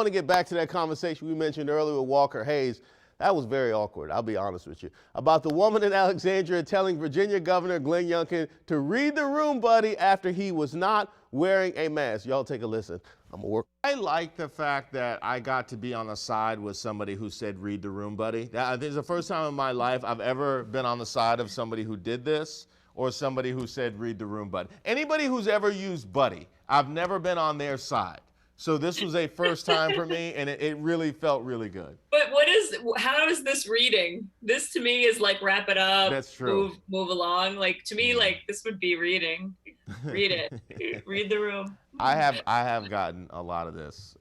want to get back to that conversation we mentioned earlier with Walker Hayes. That was very awkward, I'll be honest with you. About the woman in Alexandria telling Virginia Governor Glenn Youngkin to read the room, buddy, after he was not wearing a mask. Y'all take a listen. I'm gonna work. I like the fact that I got to be on the side with somebody who said, read the room, buddy. I think it's the first time in my life I've ever been on the side of somebody who did this or somebody who said, read the room, buddy. Anybody who's ever used buddy, I've never been on their side. So this was a first time for me, and it really felt really good. But how is this reading? This to me is like wrap it up. That's true. Move along. Like to me, like this would be reading. Read it. Read the room. I have gotten a lot of this,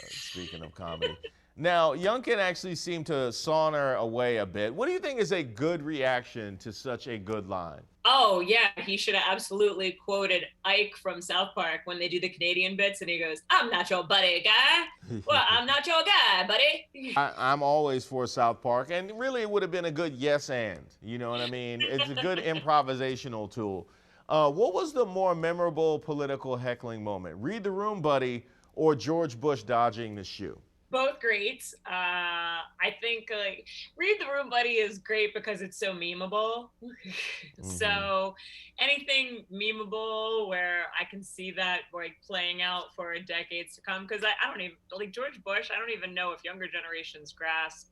speaking of comedy. Now, Youngkin actually seemed to saunter away a bit. What do you think is a good reaction to such a good line? Oh, yeah, he should have absolutely quoted Ike from South Park when they do the Canadian bits, and he goes, I'm not your buddy, guy. Well, I'm not your guy, buddy. I'm always for South Park, and really it would have been a good yes and, you know what I mean? It's a good improvisational tool. What was the more memorable political heckling moment? Read the room, buddy, or George Bush dodging the shoe? Both great. I think like Read the Room, buddy is great because it's so memeable. So anything memeable where I can see that like playing out for decades to come, because I don't even, like George Bush, I don't even know if younger generations grasp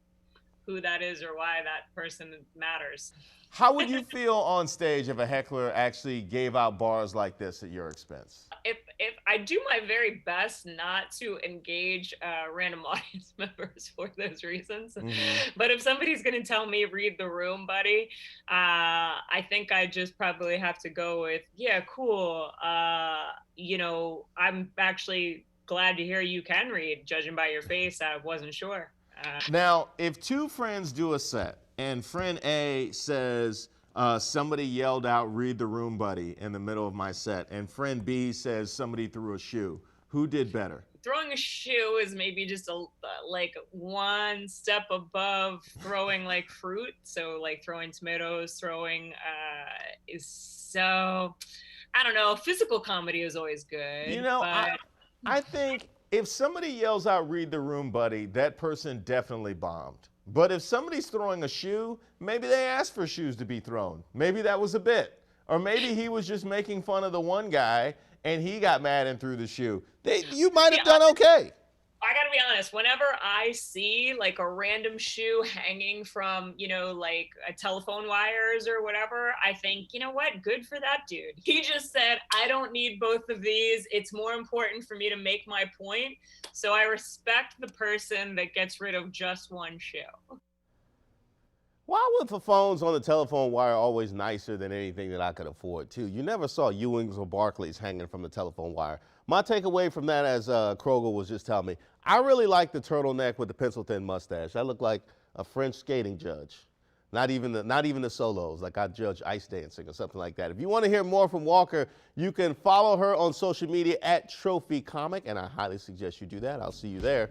who that is or why that person matters. How would you feel on stage if a heckler actually gave out bars like this at your expense? If I do my very best not to engage random audience members for those reasons, but if somebody's going to tell me read the room, buddy, I think I just probably have to go with, yeah, cool. You know, I'm actually glad to hear you can read. Judging by your face, I wasn't sure. Now, if two friends do a set and friend A says, somebody yelled out, read the room, buddy, in the middle of my set, and friend B says somebody threw a shoe, who did better? Throwing a shoe is maybe just like one step above throwing like fruit. So like throwing tomatoes, is so, I don't know, physical comedy is always good. You know, but I think if somebody yells out, read the room, buddy, that person definitely bombed. But if somebody's throwing a shoe, maybe they asked for shoes to be thrown. Maybe that was a bit. Or maybe he was just making fun of the one guy and he got mad and threw the shoe. You might have done okay. I gotta be honest, whenever I see like a random shoe hanging from, you know, like a telephone wires or whatever, I think, you know what, good for that dude. He just said, I don't need both of these. It's more important for me to make my point. So I respect the person that gets rid of just one shoe. Why were the phones on the telephone wire always nicer than anything that I could afford, too? You never saw Ewings or Barclays hanging from the telephone wire. My takeaway from that, as Kroger was just telling me, I really like the turtleneck with the pencil-thin mustache. I look like a French skating judge. Not even the solos, like I judge ice dancing or something like that. If you want to hear more from Walker, you can follow her on social media at Trophy Comic, and I highly suggest you do that. I'll see you there.